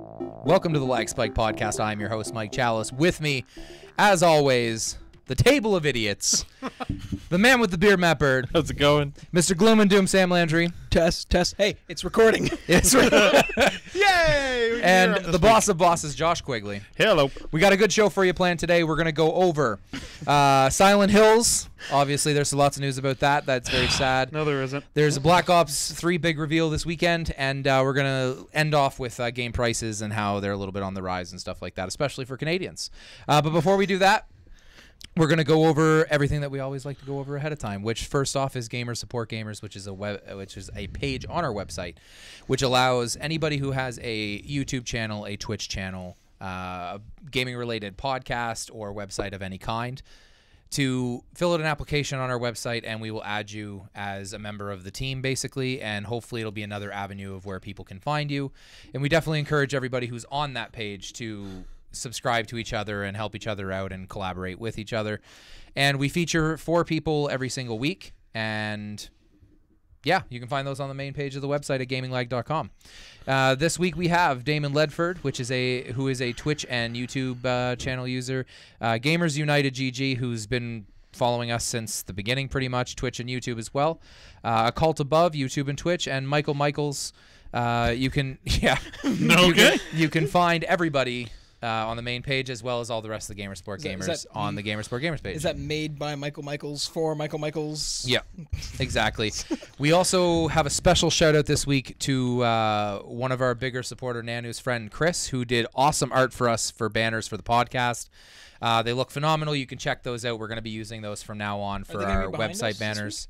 Welcome to the LAGGSPIKE podcast. I'm your host, Mike Chalice. With me, as always, the table of idiots, the man with the beard, Matt Bird. How's it going? Mr. Gloom and Doom, Sam Landry. Test. Hey, it's recording. It's Yay! And the boss of bosses, Josh Quigley. Hello. We got a good show for you planned today. We're going to go over Silent Hills. Obviously, there's lots of news about that. That's very sad. No, there isn't. There's a Black Ops 3 big reveal this weekend, and we're going to end off with game prices and how they're a little bit on the rise and stuff like that, especially for Canadians. But before we do that, we're going to go over everything that we always like to go over ahead of time, which first off is Gamers Support Gamers, which is a page on our website, which allows anybody who has a YouTube channel, a Twitch channel, gaming-related podcast or website of any kind to fill out an application on our website, and we will add you as a member of the team, basically, and hopefully it'll be another avenue of where people can find you. And we definitely encourage everybody who's on that page to subscribe to each other and help each other out and collaborate with each other. And we feature 4 people every single week, and yeah, you can find those on the main page of the website at gaminglag.com. This week we have Damon Ledford, who is a Twitch and YouTube channel user. Gamers United GG, who's been following us since the beginning pretty much, Twitch and YouTube as well. A Cult Above, YouTube and Twitch, and Michael Michaels. You can find everybody on the main page, as well as all the rest of the Gamer Sport Gamers on the Gamer Sport Gamers page. Is that made by Michael Michaels for Michael Michaels? Yeah, exactly. We also have a special shout out this week to one of our bigger supporter, Nanu's friend Chris, who did awesome art for us for banners for the podcast. They look phenomenal. You can check those out. We're going to be using those from now on for our website banners.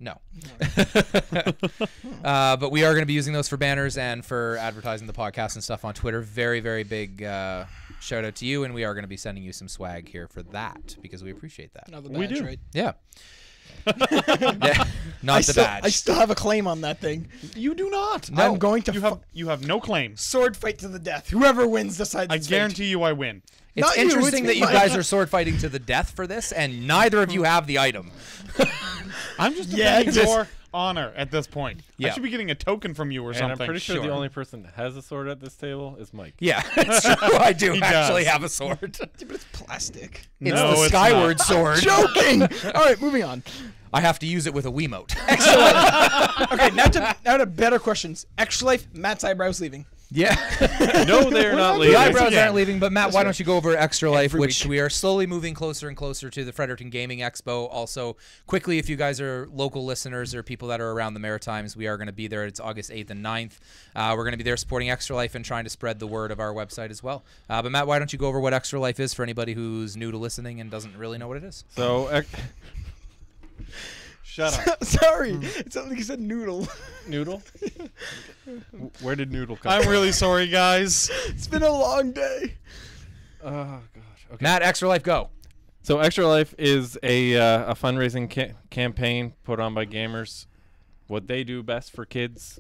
No. But we are going to be using those for banners and for advertising the podcast and stuff on Twitter. Very, very big shout out to you, and we are going to be sending you some swag here for that because we appreciate that. Not the badge, we do. Right? Yeah. Yeah. Not the badge. I still have a claim on that thing. You do not. No. I'm going to you have no claims. sword fight to the death. Whoever wins decides. I guarantee you I win. It's Not you, interesting it's that you me. guys are sword fighting to the death for this, and neither of you have the item. I'm just defending your honor at this point. Yeah. I should be getting a token from you or And something. I'm pretty sure the only person that has a sword at this table is Mike. Yeah, it's true. I do He actually does. have a sword. But it's plastic. It's No, the it's Skyward not. sword. Joking. All right, moving on. I have to use it with a Wiimote. Okay, now to better questions. Extra Life, Matt's eyebrows leaving. Yeah. No, they're not The leaving. eyebrows again. aren't leaving, but Matt, why don't you go over Extra Life, Every which week. we are slowly moving closer and closer to the Fredericton Gaming Expo. Also, quickly, if you guys are local listeners or people that are around the Maritimes, we are going to be there. It's August 8th and 9th. We're going to be there supporting Extra Life and trying to spread the word of our website as well. But Matt, why don't you go over what Extra Life is for anybody who's new to listening and doesn't really know what it is? So, shut up. Sorry, it sounded like you said noodle. Noodle? Where did Noodle come I'm from? really sorry, guys. It's been a long day. Oh, gosh. Okay. Matt, Extra Life, go. So, Extra Life is a fundraising campaign put on by gamers. What they do best for kids.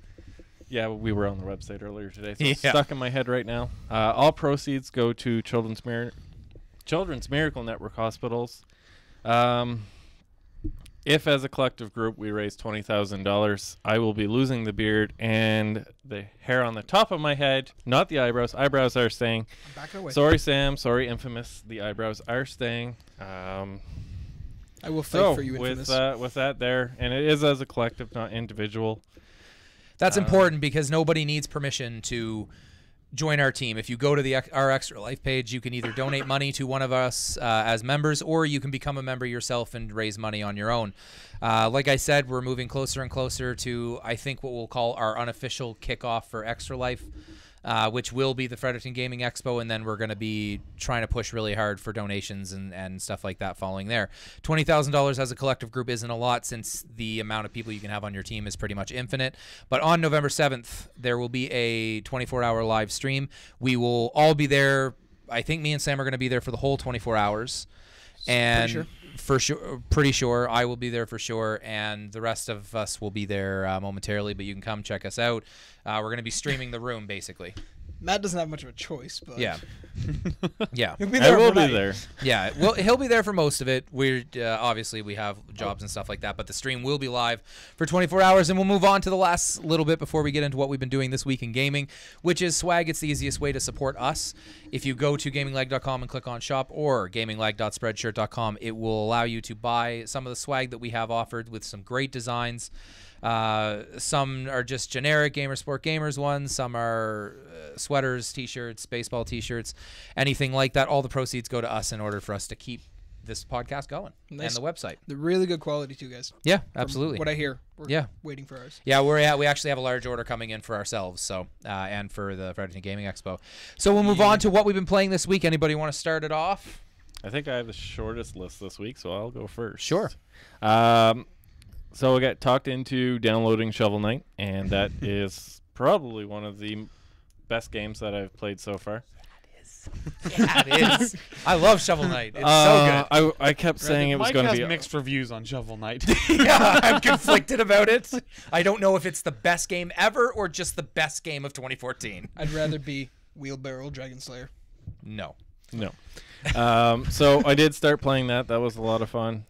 Yeah, we were on the website earlier today, so it's stuck in my head right now. All proceeds go to Children's Miracle Network hospitals. If, as a collective group, we raise $20,000, I will be losing the beard and the hair on the top of my head, not the eyebrows. Eyebrows are staying. I'm backing away. Sorry, Sam. Sorry, Infamous. The eyebrows are staying. I will fight for you, Infamous. With that there, and it is as a collective, not individual. That's important because nobody needs permission to join our team. If you go to our Extra Life page, you can either donate money to one of us as members, or you can become a member yourself and raise money on your own. Like I said, we're moving closer and closer to, I think, what we'll call our unofficial kickoff for Extra Life, which will be the Fredericton Gaming Expo, and then we're going to be trying to push really hard for donations and stuff like that following there. $20,000 as a collective group isn't a lot, since the amount of people you can have on your team is pretty much infinite. But on November 7th, there will be a 24-hour live stream. We will all be there. I think me and Sam are going to be there for the whole 24 hours. And pretty sure I will be there for sure, and the rest of us will be there momentarily, but you can come check us out. We're going to be streaming the room, basically. Matt doesn't have much of a choice, but Yeah. Yeah. he'll be I there. will be overnight. there. Yeah, well, he'll be there for most of it. We're obviously we have jobs and stuff like that, but the stream will be live for 24 hours, and we'll move on to the last little bit before we get into what we've been doing this week in gaming, which is swag. It's the easiest way to support us. If you go to gaminglag.com and click on shop or gaminglag.spreadshirt.com, it will allow you to buy some of the swag that we have offered with some great designs. Some are just generic Gamersport Gamers ones. Some are sweaters, t-shirts, baseball t-shirts, anything like that. All the proceeds go to us in order for us to keep this podcast going and the website. They're really good quality too, guys. Yeah, From absolutely. what I hear. We're Yeah. waiting for ours. Yeah, we actually have a large order coming in for ourselves, so and for the Fredericton Gaming Expo. So we'll move on to what we've been playing this week. Anybody want to start it off? I think I have the shortest list this week, so I'll go first. Sure. So I got talked into downloading Shovel Knight, and that is probably one of the best games that I've played so far. Yeah, it is. I love Shovel Knight. It's so good. I kept saying it was Mike going to has be mixed reviews on Shovel Knight. Yeah, I'm conflicted about it. I don't know if it's the best game ever or just the best game of 2014. I'd rather be Wheelbarrow Dragon Slayer. No. No. So I did start playing that. That was a lot of fun.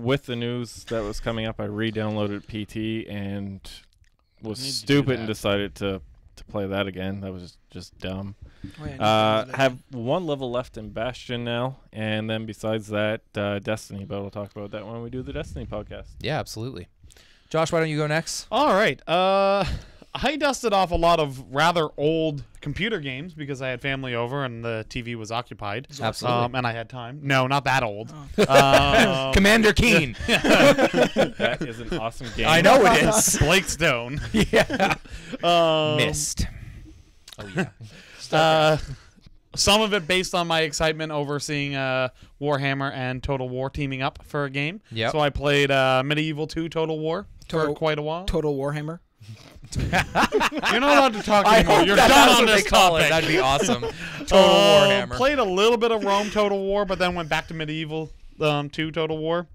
With the news that was coming up, I re-downloaded PT and was Need to do stupid and that. decided to play that again. That was just dumb. Oh, yeah, Have one level left in Bastion now, and then besides that, Destiny. But we'll talk about that when we do the Destiny podcast. Yeah, absolutely. Josh, why don't you go next? All right. I dusted off a lot of rather old computer games because I had family over and the TV was occupied. Absolutely. And I had time. No, not that old. Commander Keen. That is an awesome game. I know it is. Blake Stone. Yeah. Um, Missed. Oh, yeah. Some of it based on my excitement over seeing Warhammer and Total War teaming up for a game. Yep. So I played Medieval 2 Total War for quite a while. Total Warhammer. You're not allowed to talk I anymore. hope You're that's done what on they this call it. topic. That'd be awesome. Total Warhammer. Played a little bit of Rome Total War, but then went back to Medieval 2 Total War.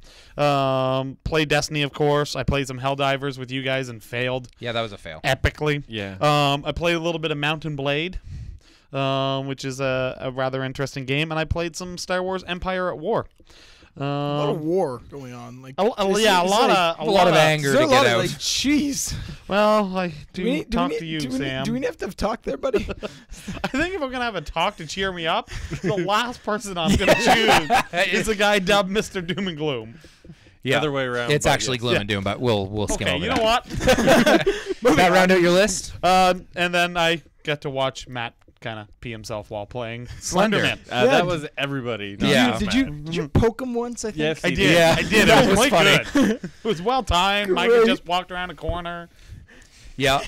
Played Destiny, of course. I played some Helldivers with you guys and failed Yeah, that was a fail. epically. Yeah. I played a little bit of Mountain Blade, which is a rather interesting game, and I played some Star Wars Empire at War. A lot of war going on. Like A lot of anger to get out. Like, jeez. Well, I do Do talk we to you, do we Sam. do we have to have talk there, buddy? I think if I'm gonna have a talk to cheer me up, the last person I'm gonna choose is the guy dubbed Mr. Doom and Gloom. Yeah. Other way around. It's but actually yes. Gloom and Doom, but we'll skim Okay, over you know that. what? That round out your list? And then I got to watch Matt kind of pee himself while playing Slender. Slenderman. Yeah. That was everybody. not Yeah. just Did Matt. you poke him once? I think. Yes, I he did. Yeah. I did. That It was was quite funny. good. It was well timed. Mike Great. had just walked around a corner. Yeah.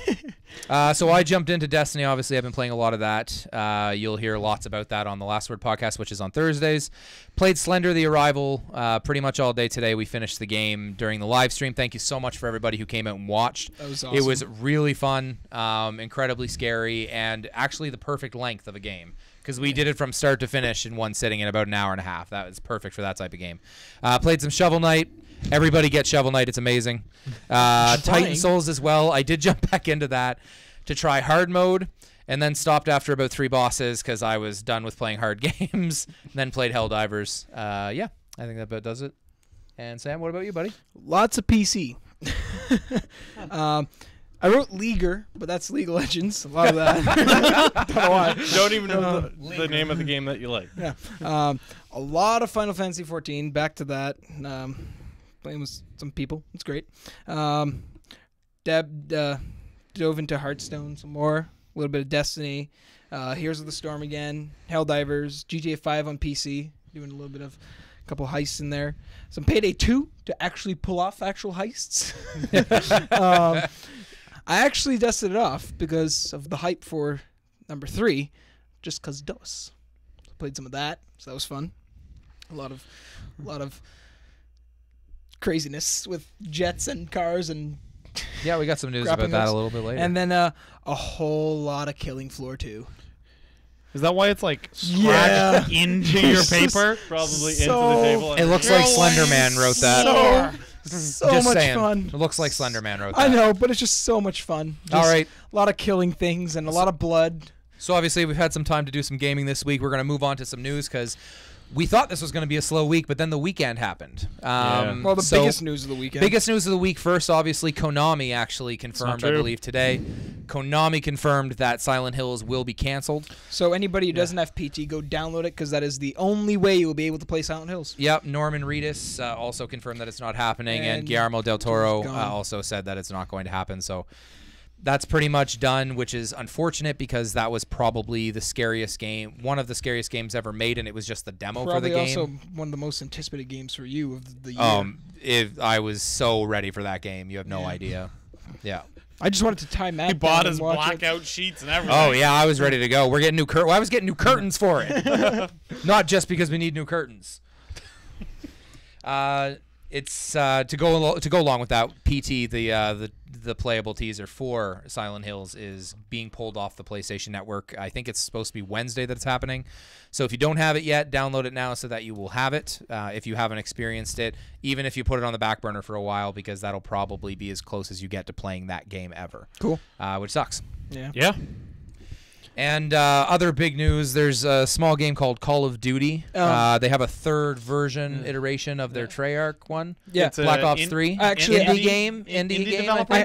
So I jumped into Destiny. Obviously, I've been playing a lot of that. You'll hear lots about that on the Last Word podcast, which is on Thursdays. Played Slender the Arrival pretty much all day today. We finished the game during the live stream. Thank you so much for everybody who came out and watched. That was It awesome. was really fun, incredibly scary, and actually the perfect length of a game. Because we did it from start to finish in one sitting in about an hour and a half. That was perfect for that type of game. Played some Shovel Knight. Everybody get Shovel Knight. It's amazing. Titan Souls as well. I did jump back into that to try hard mode and then stopped after about 3 bosses because I was done with playing hard games. And then played Helldivers. Yeah, I think that about does it. And Sam, what about you, buddy? Lots of PC. I wrote Leaguer, but that's League of Legends. A lot of that. Don't know why. Don't even know the name of the game that you like. Yeah. A lot of Final Fantasy 14. Back to that. Playing with some people. It's great. Dove into Hearthstone some more. A little bit of Destiny. Heroes of the Storm again. Helldivers. GTA 5 on PC. Doing a little bit of a couple heists in there. Some Payday 2 to actually pull off actual heists. I actually dusted it off because of the hype for number 3, just because DOS. Played some of that, so that was fun. A lot of craziness with jets and cars and Yeah, we got some news Grappling about that hooks. a little bit later. and then a whole lot of Killing Floor 2. Is that why it's like Yeah. scratched into your paper? Probably So- into the table. it looks like Slender Man wrote that. So Just much saying. fun. It looks like Slender Man wrote that. I know, but it's just so much fun. Just All right. A lot of killing things and a lot of blood. So obviously we've had some time to do some gaming this week. We're going to move on to some news because we thought this was going to be a slow week, but then the weekend happened. Well, the biggest news of the weekend. Biggest news of the week first, obviously, Konami actually confirmed, I believe, today. Konami confirmed that Silent Hills will be canceled. So anybody who doesn't have PT, go download it because that is the only way you will be able to play Silent Hills. Yep, Norman Reedus also confirmed that it's not happening, and Guillermo del Toro also said that it's not going to happen. So that's pretty much done, which is unfortunate because that was probably the scariest game, one of the scariest games ever made, and it was just the demo for the game. Also one of the most anticipated games for you of the year. I was so ready for that game. You have no idea. Yeah. I just wanted to tie Matt. He bought his blackout sheets and everything. Oh yeah, I was ready to go. We're getting new I was getting new curtains for it, not just because we need new curtains. It's to go along with that. PT, the playable teaser for Silent Hills, is being pulled off the PlayStation Network. I think it's supposed to be Wednesday that it's happening. So if you don't have it yet, download it now so that you will have it if you haven't experienced it, even if you put it on the back burner for a while, because that'll probably be as close as you get to playing that game ever. Cool. Which sucks. Yeah. And other big news, there's a small game called Call of Duty. They have a third version iteration of their Treyarch one. Yeah. It's Black Ops 3. Actually, indie game.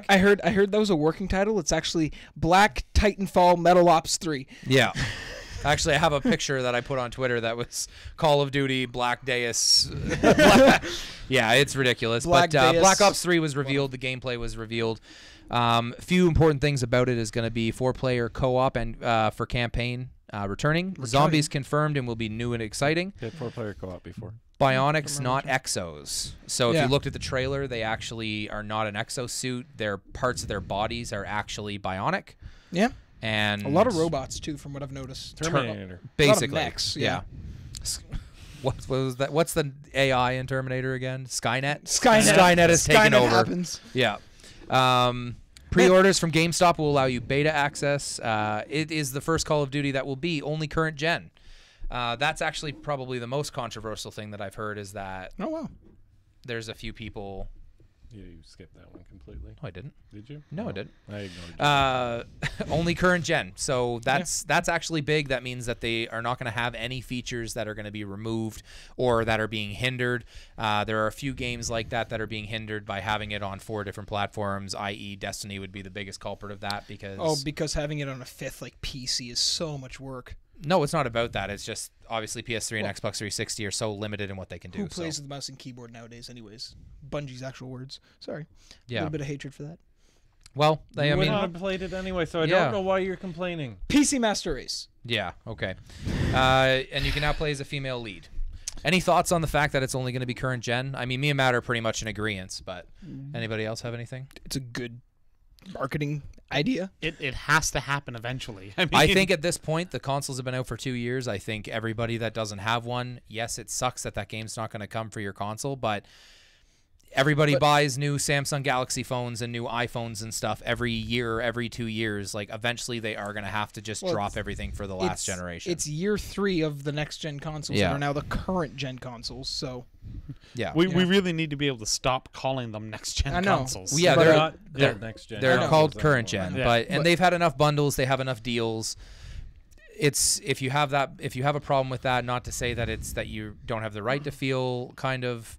I heard that was a working title. It's actually Black Titanfall Metal Ops 3. Yeah. Actually, I have a picture that I put on Twitter that was Call of Duty Black Deus. Yeah, it's ridiculous. Black Ops 3 was revealed. The gameplay was revealed. Few important things about it is going to be 4-player co-op and for campaign returning. Zombies confirmed and will be new and exciting. They had 4-player co-op before. Bionics, not exos. So if you looked at the trailer, they actually are not an exosuit. Their parts of their bodies are actually bionic. Yeah. And a lot of robots too, from what I've noticed. Terminator. Basically. A lot of mechs, yeah. What was that? What's the AI in Terminator again? Skynet. Skynet has taken over. Happens. Yeah. Pre-orders from GameStop will allow you beta access. It is the first Call of Duty that will be only current gen. That's actually probably the most controversial thing that I've heard is that there's a few people. You skipped that one completely. No, I didn't. Did you? No, I didn't. I ignored you. Only current gen. So that's actually big. That means that they are not going to have any features that are going to be removed or that are being hindered. There are a few games like that are being hindered by having it on 4 different platforms, i.e. Destiny would be the biggest culprit of that because having it on a 5th like PC is so much work. No, it's not about that. It's just obviously PS3 and Xbox 360 are so limited in what they can do. Who plays with the mouse and keyboard nowadays anyways? Bungie's actual words. Sorry. Yeah. A little bit of hatred for that. Well, I mean, have played it anyway, so I don't know why you're complaining. PC Master Race. Yeah, okay. And you can now play as a female lead. Any thoughts on the fact that it's only going to be current gen? I mean, me and Matt are pretty much in agreement, but anybody else have anything? It's a good marketing idea. It has to happen eventually. I think at this point, the consoles have been out for 2 years. I think everybody that doesn't have one, yes, it sucks that game's not going to come for your console, but everybody buys new Samsung Galaxy phones and new iPhones and stuff every year, every 2 years. Like, eventually they are going to have to just drop everything for the last generation. It's year 3 of the next gen consoles that are now the current gen consoles, so yeah, we really need to be able to stop calling them next gen consoles. Well, yeah, they're next gen. They're called current gen, Yeah. but they've had enough bundles, they have enough deals. It's if you have a problem with that, not to say that it's that you don't have the right to feel kind of,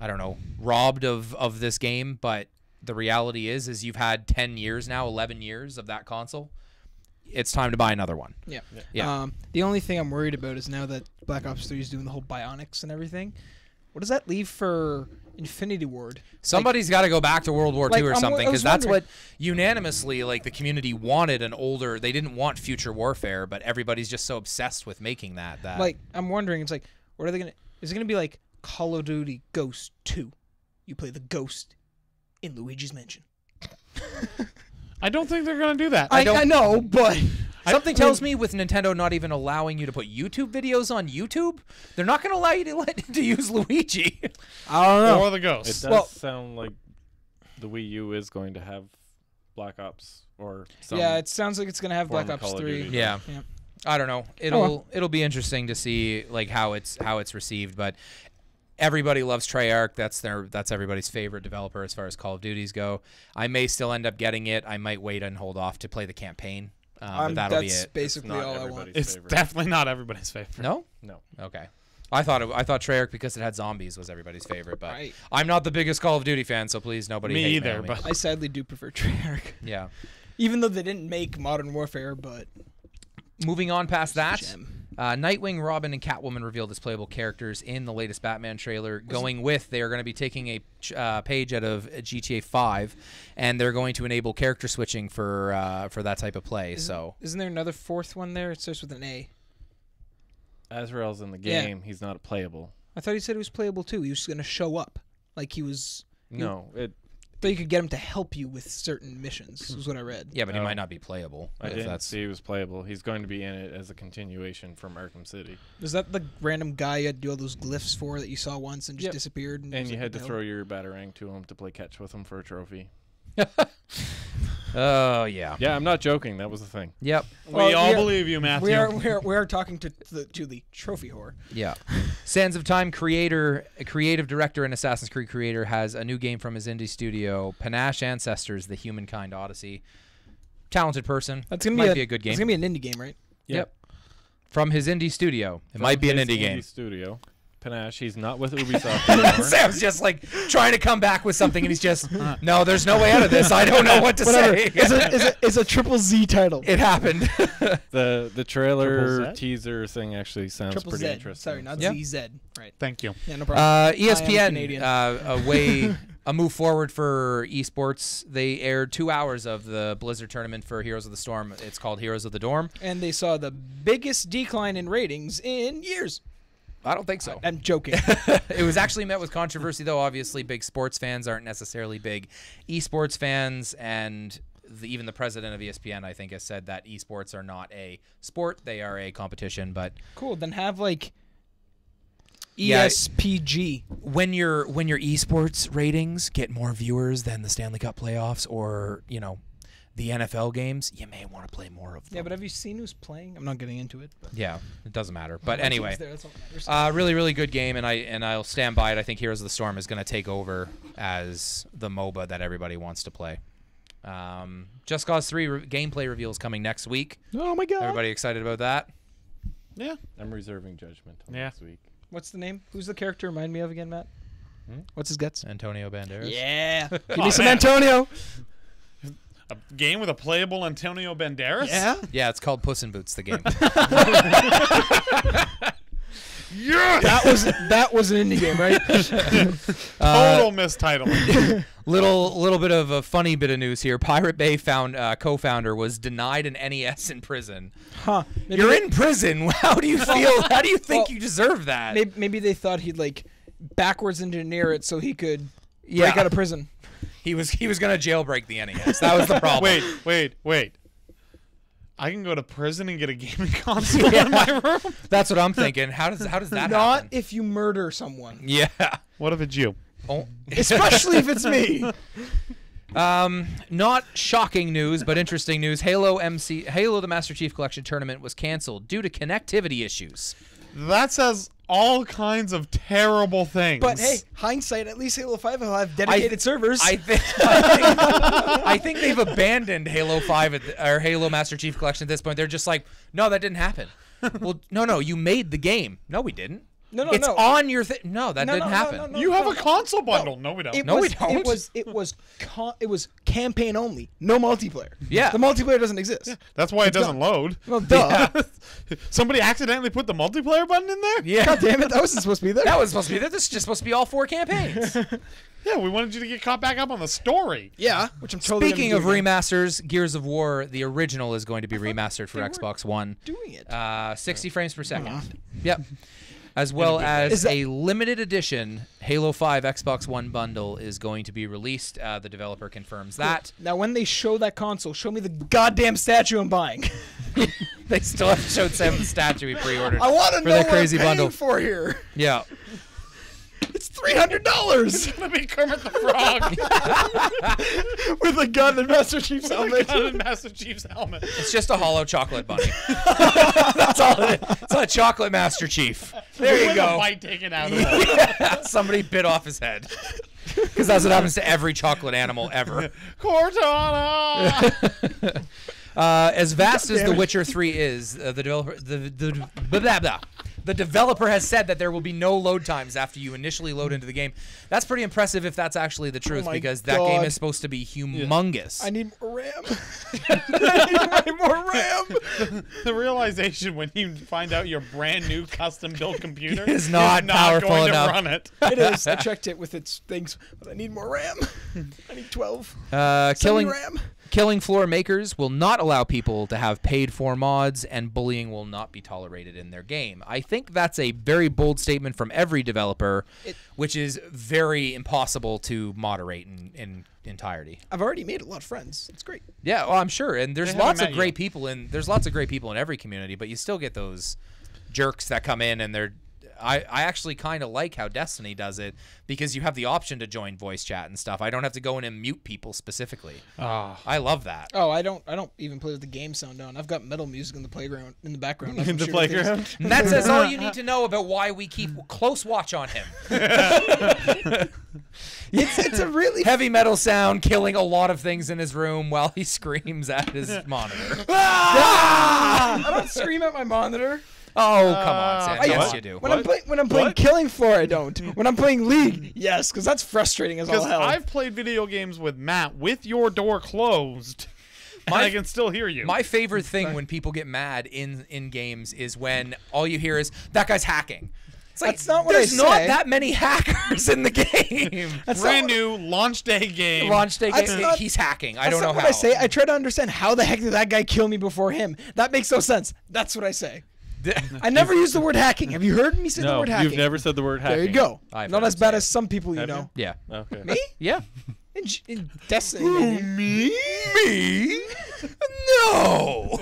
I don't know, robbed of this game, but the reality is you've had 10 years now, 11 years of that console. It's time to buy another one. Yeah. The only thing I'm worried about is now that Black Ops 3 is doing the whole bionics and everything, what does that leave for Infinity Ward? Somebody's got to go back to World War II or something, because that's wondering. what unanimously, like, the community wanted an older. They didn't want future warfare, but everybody's just so obsessed with making that. Like, I'm wondering, it's like, what are they gonna? Is it gonna be like Call of Duty Ghost 2? You play the Ghost in Luigi's Mansion. I don't think they're going to do that. I know, but something tells me with Nintendo not even allowing you to put YouTube videos on YouTube, they're not going to allow you to use Luigi. I don't know. Or the Ghost. It does sound like the Wii U is going to have Black Ops or some. Yeah, it sounds like it's going to have Black Ops 3. Yeah. I don't know. It'll be interesting to see like how it's received, but everybody loves Treyarch. That's everybody's favorite developer as far as Call of Duties go. I may still end up getting it. I might wait and hold off to play the campaign But that'll be That's it. basically It's not all I want. everybody's It's favorite. definitely not everybody's favorite. No? No. Okay. I thought Treyarch, because it had zombies, was everybody's favorite, but Right. I'm not the biggest Call of Duty fan, so please nobody Me hate either, me. but I sadly do prefer Treyarch. Yeah. Even though they didn't make Modern Warfare, but Moving on past that, gem. Nightwing, Robin, and Catwoman revealed as playable characters in the latest Batman trailer. Going with, they are going to be taking a page out of GTA 5, and they're going to enable character switching for that type of play. Isn't there another fourth one there? It starts with an A. Azrael's in the Yeah. game. He's not playable. I thought he said he was playable too. He was going to show up, like he was. No, Thought you could get him to help you with certain missions. Is what I read. Yeah, but he Oh. might not be playable. I if didn't that's see he was playable. He's going to be in it as a continuation from Arkham City. Is that the random guy you had to do all those glyphs for that you saw once and just Yep. disappeared? And you had to throw your Batarang to him to play catch with him for a trophy. Oh yeah. Yeah, I'm not joking. That was the thing. Yep. we all believe you, Matthew. We are talking to the trophy whore. Yeah. Sands of Time creative director and Assassin's Creed creator has a new game from his indie studio, Panache Ancestors: The Humankind Odyssey. Talented person. That's gonna Might be a good game. It's gonna be an indie game, right? Yep. From his indie studio. It might be an His indie game. Studio. Panache. He's not with Ubisoft anymore. Sam's just like trying to come back with something, and he's just, no, there's no way out of this. I don't know what to say. It's a triple Z title. It happened. The trailer Triple Z? teaser thing actually sounds Triple pretty Z. interesting. Sorry, not Yeah. ZZ. Right. Thank you. Yeah, no problem. ESPN, Canadian. a move forward for esports. They aired 2 hours of the Blizzard tournament for Heroes of the Storm. It's called Heroes of the Dorm. And they saw the biggest decline in ratings in years. I don't think so. I'm joking. It was actually met with controversy, though. Obviously, big sports fans aren't necessarily big esports fans, and even the president of ESPN, I think, has said that esports are not a sport; they are a competition. But Cool. Then have like Yeah. ESPG. when your esports ratings get more viewers than the Stanley Cup playoffs or the NFL games, you may want to play more of them. Yeah, but have you seen who's playing? I'm not getting into it. But Yeah, it doesn't matter. But my anyway. team's there, that's all that matters. Really, really good game, and I'll stand by it. I think Heroes of the Storm is going to take over as the MOBA that everybody wants to play. Just Cause 3 gameplay reveals coming next week. Oh my god. Everybody excited about that? Yeah. I'm reserving judgment on Yeah. this week. What's the name? Who's the character? Remind me of again, Matt. What's his guts? Antonio Banderas. Yeah. Give Oh, me some man. Antonio. A game with a playable Antonio Banderas? Yeah. Yeah, it's called Puss in Boots, the game. Yes! That was an indie game, right? Total mistitle. Little bit of a funny bit of news here. Pirate Bay co-founder was denied an NES in prison. Huh. You're in prison. How do you feel? How do you think Well, you deserve that? Maybe they thought he'd like backwards engineer it so he could Yeah. break out of prison. He was gonna jailbreak the NES. That was the problem. Wait. I can go to prison and get a gaming console in my room? That's what I'm thinking. How does that Not happen? if you murder someone. Yeah. What if it's you? Oh. Especially if it's me. Not shocking news, but interesting news. Halo the Master Chief Collection tournament was canceled due to connectivity issues. That says all kinds of terrible things. But hey, hindsight, at least Halo 5 will have dedicated servers. I think they've abandoned Halo 5 or Halo Master Chief Collection at this point. They're just like, no, that didn't happen. Well, no, you made the game. No, we didn't. No, it's no. on your thing. No, that No, didn't no, happen. no, no, you have no, a console bundle. No, we don't. It No, was, we don't. It was campaign only, no multiplayer. Yeah. The multiplayer doesn't exist. That's why it doesn't load. Well, duh. Somebody accidentally put the multiplayer button in there? Yeah. God damn it, that wasn't supposed to be there. That was supposed to be there. This is just supposed to be all 4 campaigns. Yeah, we wanted you to get caught back up on the story. Yeah, which I'm totally Speaking gonna of do again. remasters, Gears of War, the original, is going to be remastered for they Xbox One. doing it. 60 frames per second. Yep. As well as Is that- a limited edition Halo 5 Xbox One bundle is going to be released. The developer confirms that. Now, when they show that console, show me the goddamn statue I'm buying. They still haven't showed Sam the statue we pre-ordered I want to for know that what crazy I'm paying bundle. for here. Yeah. It's $300 Let me Kermit the Frog. with a gun and Master Chief's helmet. Gun and Master Chief's helmet. It's just a hollow chocolate bunny. That's all it is. It's a chocolate Master Chief. There you With a go. bite taken out of it. Somebody bit off his head. Because that's what happens to every chocolate animal ever. Cortana! As vast as The Witcher 3 is, the developer has said that there will be no load times after you initially load into the game. That's pretty impressive if that's actually the truth, because that game is supposed to be humongous. I need more RAM. I need more RAM. The realization when you find out your brand new custom built computer is not powerful going enough. to run it. It is. I checked it with its things, but I need more RAM. I need 12. Killing RAM. Killing floor makers will not allow people to have paid for mods, and bullying will not be tolerated in their game. I think that's a very bold statement from every developer, which is very impossible to moderate in entirety. I've already made a lot of friends. It's great. Yeah, well, I'm sure, and there's They lots haven't of met great people in every community, but you still get those jerks that come in and they're. I actually kind of like how Destiny does it, because you have the option to join voice chat and stuff. I don't have to go in and mute people specifically. Oh. I love that. Oh, I don't even play with the game sound on. I've got metal music in the playground, in the background. In the playground. And that says all you need to know about why we keep close watch on him. It's a really Heavy metal sound killing a lot of things in his room while he screams at his monitor. I don't scream at my monitor. Oh, come on, Sam. Yes, what? you do. When I'm playing Killing Floor, I don't. When I'm playing League, yes, because that's frustrating as all Because hell. I've played video games with Matt with your door closed, and I can still hear you. My favorite thing when people get mad in games is when all you hear is, that guy's hacking. It's like, That's not what there's I not say. that many hackers in the game. Brand new launch day game. Launch day That's game, not- he's hacking. I That's don't know not what how. I say. I try to understand how the heck did that guy kill me before him. That makes no sense. That's what I say. I never use the word hacking. Have you heard me say the No, word hacking? you've never said the word hacking. There you go. I've Not heard as him bad say as some people you Have know. Yeah. Okay. Me? Yeah. In Destiny. maybe. Me? No.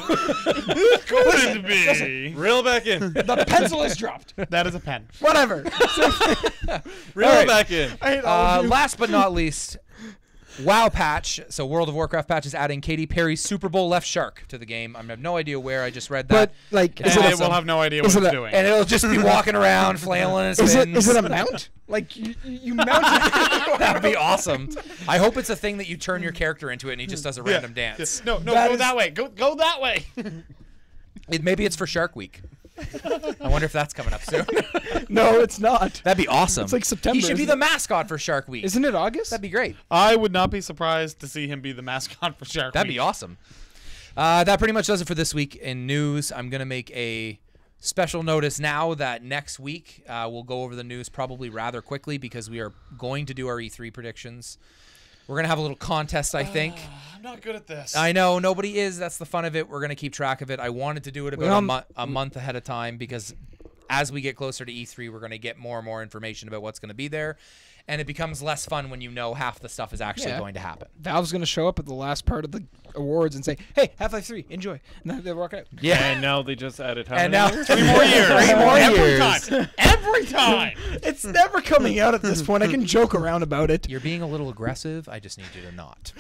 Couldn't be. Reel back in. The pencil is dropped. That is a pen. Whatever. Reel All right. back in. I hate all of you. Last but not least, WoW patch. So World of Warcraft patch is adding Katy Perry's Super Bowl left shark to the game. I have no idea where. I just read that. But like, It's is And it it awesome. will have no idea what Is it's it a- doing. and it'll just be walking around flailing and spins. is it a mount? Like you mount it? That'd be awesome. I hope it's a thing that you turn your character into it and he just does a random dance. No, That go is- that way. Go that way. Maybe it's for Shark Week. I wonder if that's coming up soon. No, it's not. That'd be awesome. It's like September. He should be isn't the mascot for Shark Week. Isn't it August? That'd be great. I would not be surprised to see him be the mascot for Shark That'd Week. be awesome. That pretty much does it for this week in news. I'm going to make a special notice now that next week we'll go over the news probably rather quickly, because we are going to do our E3 predictions. We're going to have a little contest, I think. I'm not good at this. I know, nobody is. That's the fun of it. We're going to keep track of it. I wanted to do it about a month ahead of time, because as we get closer to E3, we're going to get more and more information about what's going to be there. And it becomes less fun when you know half the stuff is actually going to happen. Valve's gonna show up at the last part of the awards and say, "Hey, Half-Life 3, enjoy," and then they walk out. Yeah. And now they just added how And many now years? 3 more years. 3 more Every years. time. Every time. It's never coming out at this point. I can joke around about it. You're being a little aggressive. I just need you to not.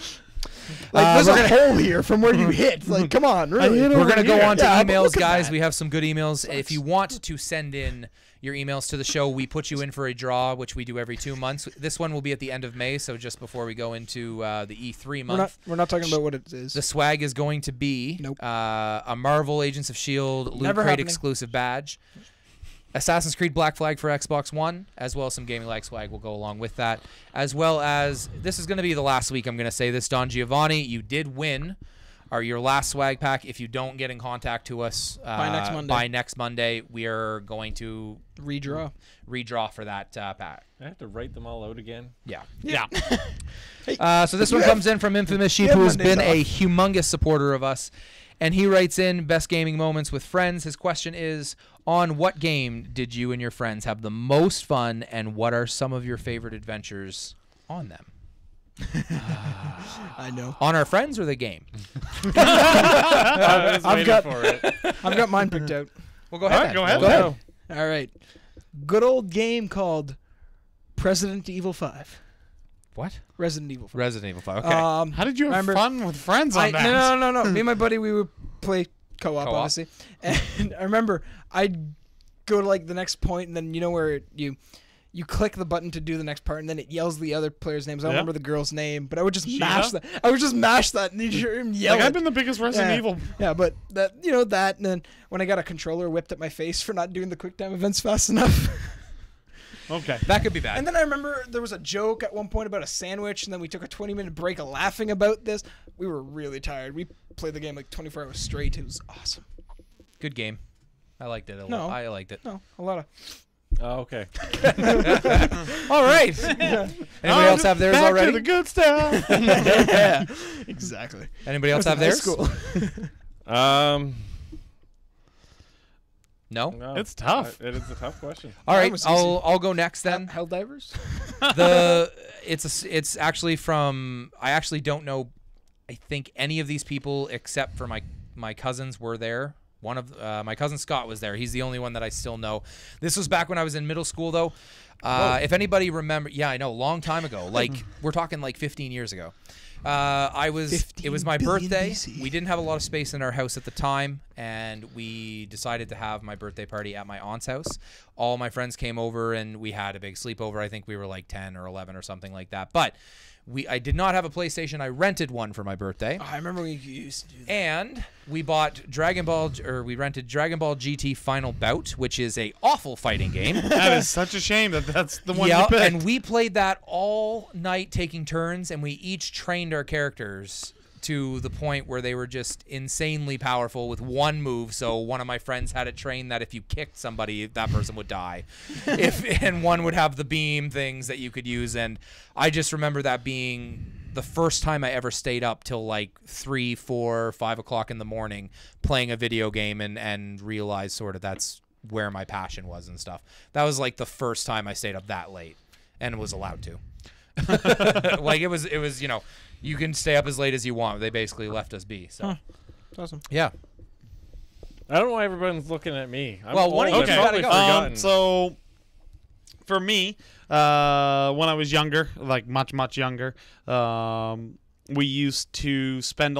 Like, there's we're a hole here from where you hit. Like, come on, really. We're going to go on to Yeah, but emails, look at guys. that. We have some good emails. If you want to send in your emails to the show, we put you in for a draw, which we do every 2 months. This one will be at the end of May, so just before we go into the E3 month. We're not talking about what it is. The swag is going to be Nope. a Marvel Agents of S.H.I.E.L.D. Loot Never Crate happening. exclusive badge. Assassin's Creed Black Flag for Xbox One, as well as some Gaming Lag swag will go along with that. As well as, this is going to be the last week I'm going to say this, Don Giovanni, you did win your last swag pack. If you don't get in contact to us by next Monday, we are going to redraw for that pack. I have to write them all out again. Yeah. Yeah. So this one comes in from Infamous Sheep, have who has Mondays been a humongous supporter of us. And he writes in, best gaming moments with friends. His question is, on what game did you and your friends have the most fun, and what are some of your favorite adventures on them? I know. On our friends or the game? I was waiting got- for it. I've got mine picked out. Well, go ahead. All right, then. go ahead. Go ahead. All right. Good old game called Resident Evil 5. What? Resident Evil 5. Resident Evil 5. Okay. How did you have remember- fun with friends on that? No. Me and my buddy, we would play co-op, Co-op. obviously. And I remember I'd go to like the next point, and then you know where you you click the button to do the next part, and then it yells the other player's names. I don't Yeah. remember the girl's name, but I would just Shiva? mash that. I would just mash that and yell. Like, it. I've been the biggest Resident Evil. Yeah, but that and then when I got a controller whipped at my face for not doing the quick time events fast enough. Okay. That could be bad. And then I remember there was a joke at one point about a sandwich, and then we took a 20-minute break laughing about this. We were really tired. We played the game like 24 hours straight. It was awesome. Good game. I liked it a lot. No. I liked it. No, a lot of. Oh, okay. All right. Anybody else have theirs Back already? to the good stuff. Yeah, exactly. Anybody else That have was in theirs? high school. No. No, It's tough. It is a tough question. All Mine right. was easy. I'll go next then. Helldivers? It's actually from. I actually don't know. I think any of these people except for my cousins were there. One of my cousin Scott was there. He's the only one that I still know. This was back when I was in middle school, though. If anybody remember, yeah, I know, long time ago. Like we're talking like 15 years ago. It was my birthday. BC. We didn't have a lot of space in our house at the time, and we decided to have my birthday party at my aunt's house. All my friends came over, and we had a big sleepover. I think we were like 10 or 11 or something like that. But I did not have a PlayStation. I rented one for my birthday. Oh, I remember when you used to do that. And we rented Dragon Ball GT Final Bout, which is a awful fighting game. That is such a shame that that's the one Yeah, you picked. and we played that all night taking turns, and we each trained our characters to the point where they were just insanely powerful with one move. So one of my friends had it trained that if you kicked somebody, that person would die. And one would have the beam things that you could use. And I just remember that being the first time I ever stayed up till like 3, 4, 5 o'clock in the morning playing a video game and realized sort of that's where my passion was and stuff. That was like the first time I stayed up that late and was allowed to. Like it was, you can stay up as late as you want. They basically left us be. So, That's awesome. yeah. I don't know why everyone's looking at me. I'm Well, one of old. you I've gotta probably go. forgotten. So, for me, when I was younger, like much younger, we used to spend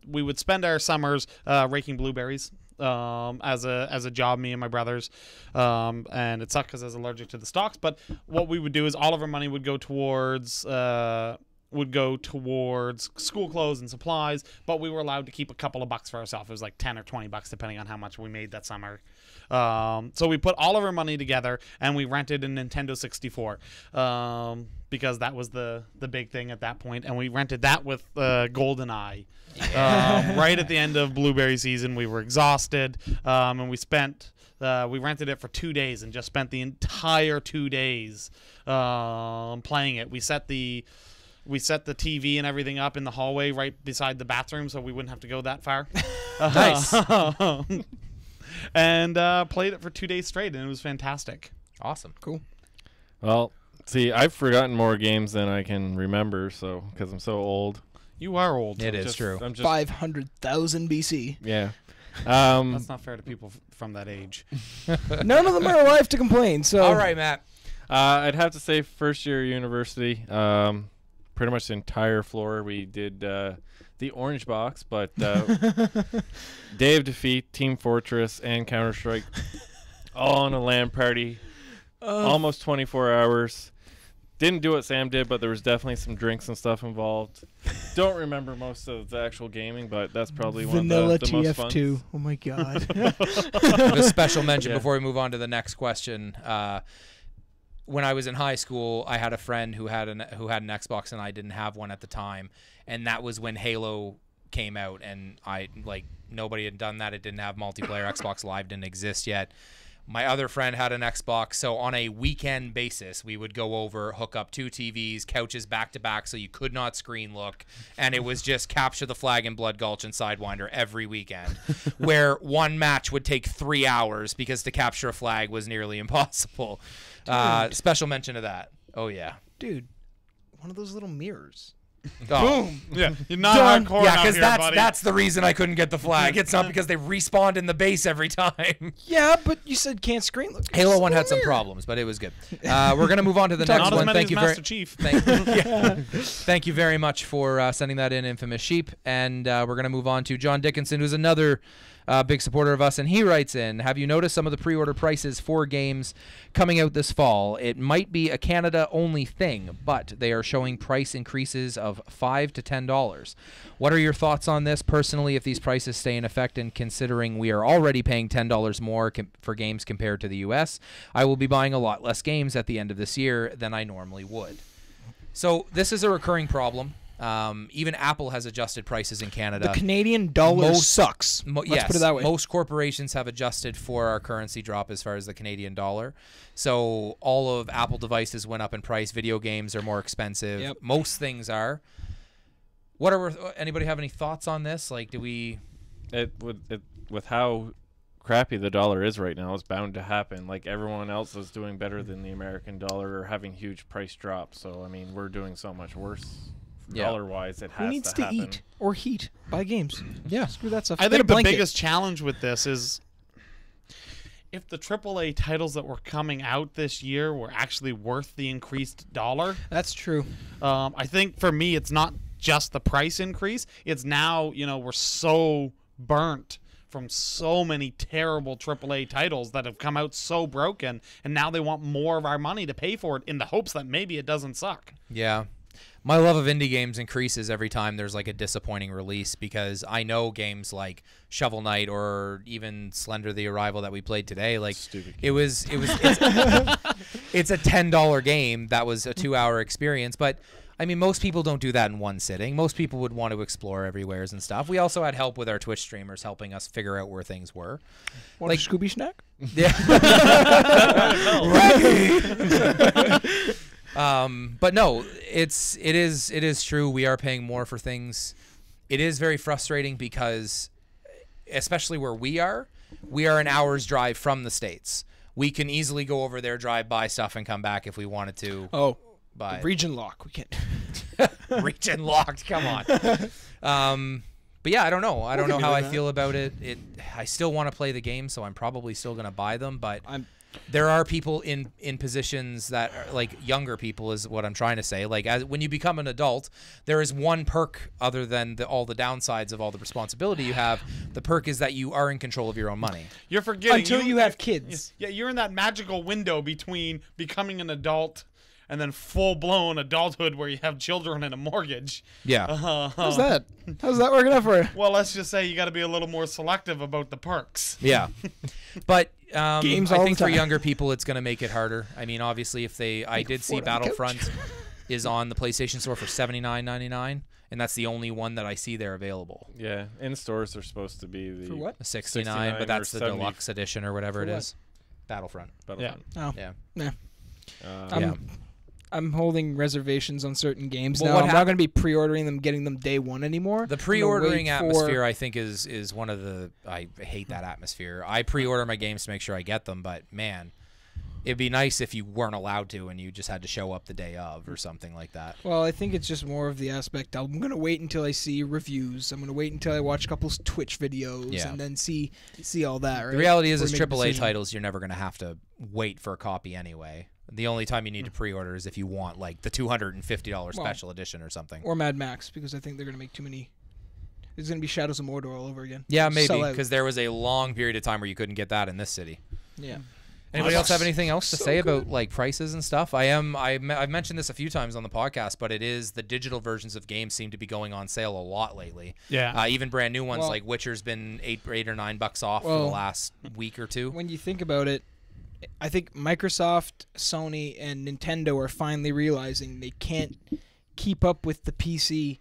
we would spend our summers raking blueberries as a job, me and my brothers, and it sucked because I was allergic to the stalks. But what we would do is all of our money would go towards school clothes and supplies, but we were allowed to keep a couple of bucks for ourselves. It was like 10 or 20 bucks depending on how much we made that summer. So we put all of our money together and we rented a Nintendo 64 because that was the big thing at that point, and we rented that with GoldenEye. Right at the end of blueberry season, we were exhausted, and we rented it for 2 days and just spent the entire 2 days playing it. We set the TV and everything up in the hallway right beside the bathroom so we wouldn't have to go that far. Nice. And played it for 2 days straight, and it was fantastic. Awesome. Cool. Well, see, I've forgotten more games than I can remember, so because I'm so old. You are old. It is true. I'm just 500,000 BC. yeah. That's not fair to people from that age. None of them are alive to complain. So All right, Matt. I'd have to say first year university. Pretty much the entire floor we did the orange box, but Day of Defeat, Team Fortress, and Counter-Strike all on a LAN party. Almost 24 hours. Didn't do what Sam did, but there was definitely some drinks and stuff involved. Don't remember most of the actual gaming, but that's probably Vanilla one of the most fun. TF2. Oh my god. A special mention Yeah. before we move on to the next question. When I was in high school, I had a friend who had an Xbox, and I didn't have one at the time, and that was when Halo came out, and nobody had done that. It didn't have multiplayer. Xbox Live didn't exist yet. My other friend had an Xbox, so on a weekend basis, we would go over, hook up 2 TVs, couches back to back, so you could not screen look, and it was just Capture the Flag and Blood Gulch and Sidewinder every weekend, where one match would take 3 hours because to capture a flag was nearly impossible. Special mention of that. Oh yeah, Dude, one of those little mirrors. Oh. Boom. Yeah, you're not Done. hardcore Yeah, enough because here, that's buddy. that's the reason I couldn't get the flag. It's not because they respawned in the base every time. Yeah, but you said can't screen look. Halo It's 1 had some weird. problems, but it was good. We're gonna move on to the Not next Not as one. many Thank as you Master very. Chief. Thank you very much for sending that in, Infamous Sheep. And we're going to move on to John Dickinson, who's another big supporter of us. And he writes in, have you noticed some of the pre-order prices for games coming out this fall? It might be a Canada-only thing, but they are showing price increases of $5 to $10. What are your thoughts on this? Personally, if these prices stay in effect and considering we are already paying $10 more for games compared to the U.S., I will be buying a lot less games at the end of this year than I normally would. So this is a recurring problem. Even Apple has adjusted prices in Canada. The Canadian dollar sucks. Let's put it that way. Most corporations have adjusted for our currency drop as far as the Canadian dollar. So all of Apple devices went up in price. Video games are more expensive. Yep. Most things are. Anybody have any thoughts on this? Like, do we? With how crappy the dollar is right now, it's bound to happen. Like, everyone else is doing better than the American dollar or having huge price drops. So I mean, we're doing so much worse. Yeah. Dollar-wise, it has Who needs to to happen. eat or heat? Buy games. Yeah. Screw that stuff. I Get a think the blanket. biggest challenge with this is if the AAA titles that were coming out this year were actually worth the increased dollar. That's true. I think for me, it's not just the price increase. It's now, we're so burnt from so many terrible AAA titles that have come out so broken, and now they want more of our money to pay for it in the hopes that maybe it doesn't suck. Yeah. My love of indie games increases every time there's like a disappointing release, because I know games like Shovel Knight or even Slender the Arrival that we played today, like Stupid it's a $10 game that was a 2-hour experience, but I mean, most people don't do that in one sitting. Most people would want to explore everywheres and stuff. We also had help with our Twitch streamers helping us figure out where things were. Want a Scooby snack? Yeah. But no, it is true. We are paying more for things. It is very frustrating because, especially where we are an hour's drive from the States. We can easily go over there, drive by stuff, and come back if we wanted to. Oh, But region lock. We can't. region locked. Come on. But yeah, I don't know. I don't know how I feel about it. I still want to play the game, so I'm probably still going to buy them. But there are people in positions that are, like, younger people is what I'm trying to say. Like, when you become an adult, there is one perk other than all the downsides of all the responsibility you have. The perk is that you are in control of your own money. You're forgetting. Until you have kids. Yeah, you're in that magical window between becoming an adult and then full-blown adulthood where you have children and a mortgage. Yeah. How's that? How's that working out for you? Well, let's just say you got to be a little more selective about the perks. Yeah. But Games I all think the for time. younger people, it's going to make it harder. I mean, obviously, I did see afford a couch. Battlefront is on the PlayStation Store for $79.99, and that's the only one that I see there available. Yeah, in stores they're supposed to be the For what? A 69, but or that's the 70. deluxe edition or whatever For it what? is. Battlefront. Battlefront. Oh. Yeah. Nah. Yeah. I'm holding reservations on certain games Well, now. what I'm not hap- going to be pre-ordering them, getting them day one anymore. The I'm gonna pre-ordering wait atmosphere, I think, is one of the. I hate that atmosphere. I pre-order my games to make sure I get them, but man, it'd be nice if you weren't allowed to and you just had to show up the day of or something like that. Well, I think it's just more of the aspect. I'm going to wait until I see reviews. I'm going to wait until I watch a couple Twitch videos Yeah. and then see all that. Right? The reality is, Before I make a AAA decision. titles, you're never going to have to wait for a copy anyway. The only time you need to pre-order is if you want like the $250 special edition or something. Or Mad Max, because I think they're going to make too many. It's going to be Shadows of Mordor all over again. Yeah, maybe, Sell out. because there was a long period of time where you couldn't get that in this city. Yeah. Anybody else have anything else to So say about good. like prices and stuff? I've mentioned this a few times on the podcast, but it is the digital versions of games seem to be going on sale a lot lately. Yeah. Even brand new ones Well- like Witcher's been $8 or $9 off for Well, the last week or two. When you think about it, I think Microsoft, Sony, and Nintendo are finally realizing they can't keep up with the PC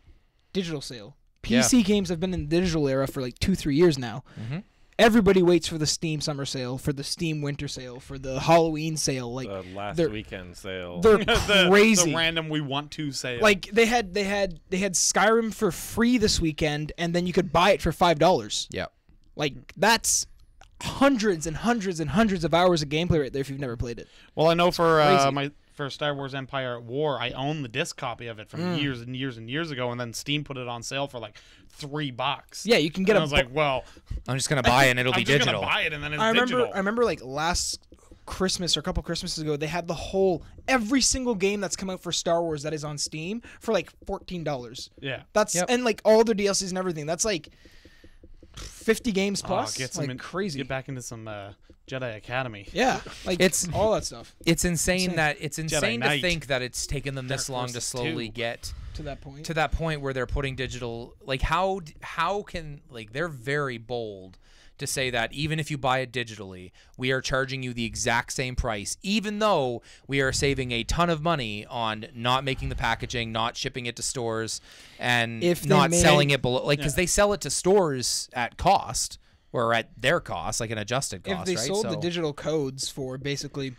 digital sale. PC games have been in the digital era for like 2-3 years now. Mm-hmm. Everybody waits for the Steam summer sale, for the Steam winter sale, for the Halloween sale. Like The last they're- weekend sale. they're the crazy. random we want to sale. Like they had Skyrim for free this weekend, and then you could buy it for $5. Yeah. Like that's hundreds and hundreds and hundreds of hours of gameplay right there if you've never played it. Well, I know for Crazy. for Star Wars Empire at War. I own the disc copy of it from years and years and years ago, and then Steam put it on sale for like $3. Yeah, you can get I was like, well, I'm just gonna buy it and it'll be I'm just digital. gonna buy it and then it's I digital. remember like last Christmas or a couple Christmases ago, they had every single game that's come out for Star Wars that is on Steam for like $14. Yeah. That's and like all their DLCs and everything. That's like 50 games Oh, plus. get some crazy. Get back into some Jedi Academy. Yeah, like It's- all that stuff It's insane that it's Jedi insane to Knight. think that it's taken them this Dark long to Forces slowly 2. get to that point. to that point where they're putting digital. Like how can, like, they're very bold to say that even if you buy it digitally, we are charging you the exact same price, even though we are saving a ton of money on not making the packaging, not shipping it to stores, and If they not made- selling it below, like, because they sell it to stores at cost or at their cost, like an adjusted cost. If they right? sold the So- digital codes for basically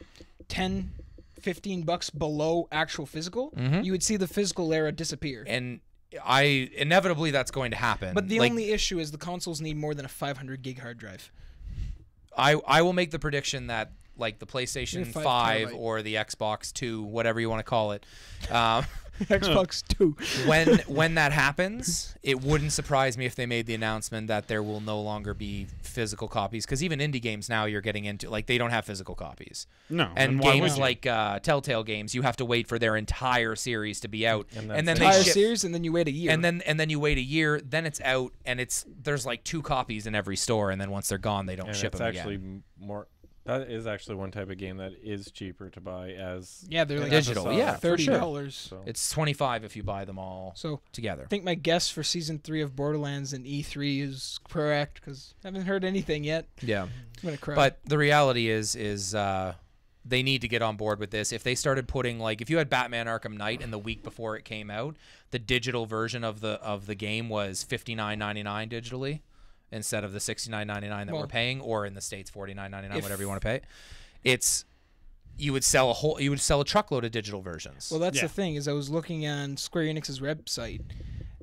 $10-15 below actual physical, you would see the physical era disappear. and inevitably that's going to happen. But the Like, only issue is the consoles need more than a 500 gig hard drive. I will make the prediction that, like, the PlayStation 5 5 terabyte. or the Xbox 2, whatever you want to call it, Xbox 2. when that happens, it wouldn't surprise me if they made the announcement that there will no longer be physical copies, because even indie games now you're getting into, like, they don't have physical copies. No. And why games would you? like Telltale games, you have to wait for their entire series to be out, And and that's then it. they Entire ship, series, and then you wait a year. and then you wait a year, then it's out, and there's like 2 copies in every store, and then once they're gone, they don't And ship it's them actually again. more. That is actually one type of game that is cheaper to buy as yeah, they're like Digital, yeah, for sure. $30. So It's $25 if you buy them all So together. I think my guess for season 3 of Borderlands and E3 is correct because I haven't heard anything yet. Yeah. I'm gonna cry. But the reality is they need to get on board with this. If they started putting, like, if you had Batman Arkham Knight and the week before it came out, the digital version of the game was $59.99 digitally instead of the $69.99 that Well, we're paying, or in the States $49.99, if- whatever you want to pay. You would sell a truckload of digital versions. well, that's Yeah. the thing is I was looking on Square Enix's website.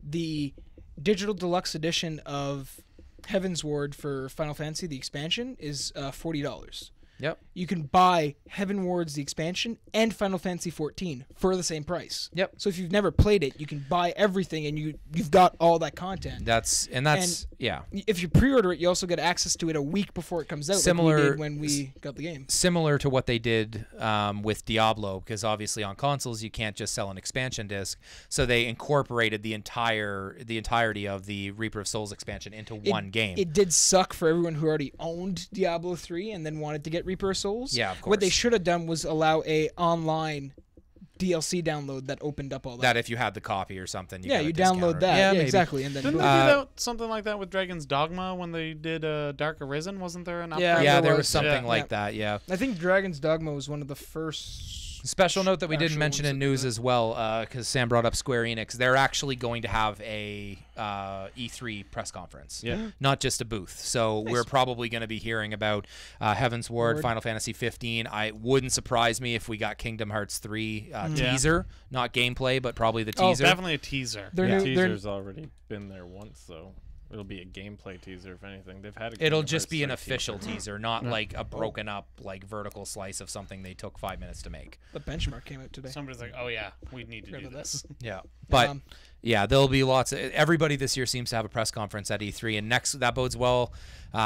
The digital deluxe edition of Heaven's Ward for Final Fantasy, the expansion, is $40. Yep. You can buy Heaven Ward's the expansion and Final Fantasy 14 for the same price. Yep. So if you've never played it, you can buy everything and you've got all that content. That's yeah. If you pre-order it, you also get access to it a week before it comes out, like Similar- we did when we got the game. Similar to what they did with Diablo, because obviously on consoles you can't just sell an expansion disc, so they incorporated the entirety of the Reaper of Souls expansion into one game. It did suck for everyone who already owned Diablo 3 and then wanted to get Reaper of Souls. Yeah, of What they course. should have done was allow a online DLC download that opened up all that. That if you had the copy or something, you got a you discount download or- that. Yeah, Yeah, maybe. exactly. And then Didn't boom. they do that, something like that with Dragon's Dogma when they did Dark Arisen? Wasn't there an Yeah, upgrade? Yeah, there was, was something yeah. like that. Yeah. I think Dragon's Dogma was one of the first. Special note that we didn't actual mention ones in that do news that. as well, because Sam brought up Square Enix. They're actually going to have a E3 press conference, Yeah. not just a booth. So we're probably going to be hearing about Heaven's Ward, Ward. Final Fantasy 15. I wouldn't surprise me if we got Kingdom Hearts 3 Yeah. teaser, not gameplay, but probably the Oh, teaser. Definitely a teaser. Their Yeah. new, their, teaser's already been there once, so it'll be a gameplay teaser if anything. They've had. It'll Kingdom just Hearts be an 3 official teaser, not like a broken up, like, vertical slice of something they took 5 minutes to make. the benchmark came out today. Somebody's like, oh yeah, we need to Forgot do about this. Yeah, but Um, yeah, there'll be lots of everybody this year seems to have a press conference at E3, and that bodes well.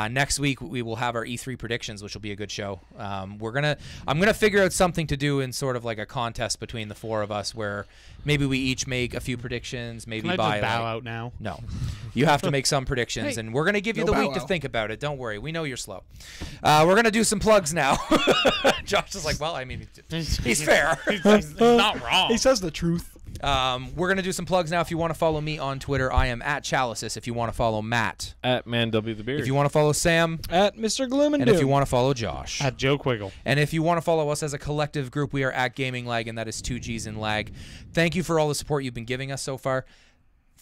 Next week we will have our E3 predictions, which will be a good show. I'm gonna figure out something to do in sort of like a contest between the 4 of us, where maybe we each make a few predictions, maybe Can I by just bow like- out now? No, you have to make some predictions, Hey, and we're gonna give you no the bow week to wow. think about it. Don't worry, we know you're slow. We're gonna do some plugs now. Josh is like, well, I mean, he's fair. He's not wrong. he says the truth. We're gonna do some plugs now. If you want to follow me on Twitter, I am at Chalices. If you want to follow Matt, at Man W the Beard. if you want to follow Sam, At Mr. Gloom and and Doom. if you want to follow Josh, At Joe Quiggle. and if you want to follow us as a collective group, we are at Gaming Lag, and that is 2 G's in lag. Thank you for all the support you've been giving us so far.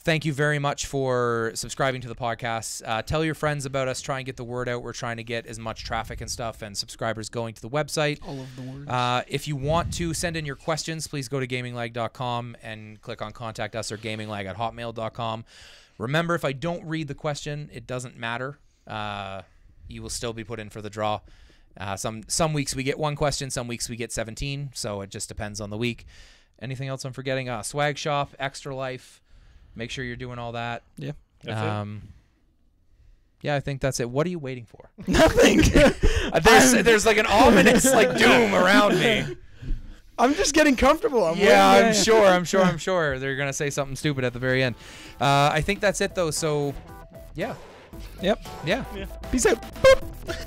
Thank you very much for subscribing to the podcast. Tell your friends about us. Try and get the word out. We're trying to get as much traffic and stuff and subscribers going to the website. all of the words. If you want to send in your questions, please go to gaminglag.com and click on contact us or gaminglag@hotmail.com. Remember, if I don't read the question, it doesn't matter. You will still be put in for the draw. Some weeks we get 1 question, some weeks we get 17, so it just depends on the week. Anything else I'm forgetting? Swag Shop, Extra Life. Make sure you're doing all that. Yeah. That's it. Yeah, I think that's it. What are you waiting for? Nothing. There's like an ominous like doom around me. I'm just getting comfortable. I'm sure. They're gonna say something stupid at the very end. I think that's it though. So, yeah. Yep. Yeah. Peace out. Boop.